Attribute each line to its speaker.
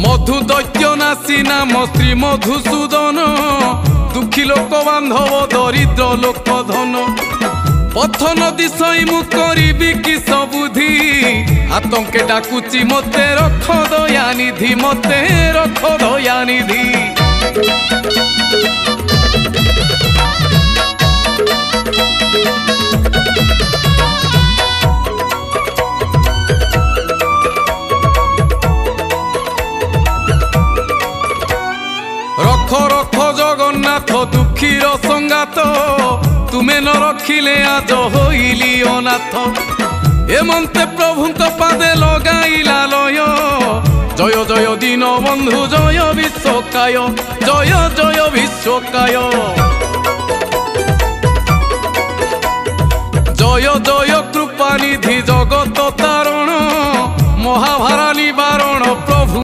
Speaker 1: मधु दैत्य नासी नाम श्री मधुसूदन दुखी लोक बांधव दरिद्र लोक धन पथ नदी सई मु करिबि कि सबुधि आतंके डाकुची मते रख दयानिधि मते रख दयानिधि रख रख जगन्नाथ दुखीर संगात तुमे न रखिले आज होइली अनाथ एमंते प्रभुंक पादे लगाइला लय जय जय दीन बंधु जय विश्वकाय जय जय विश्वकाय जय जय कृपानिधि जगत तारण महाभारा निवारण प्रभु।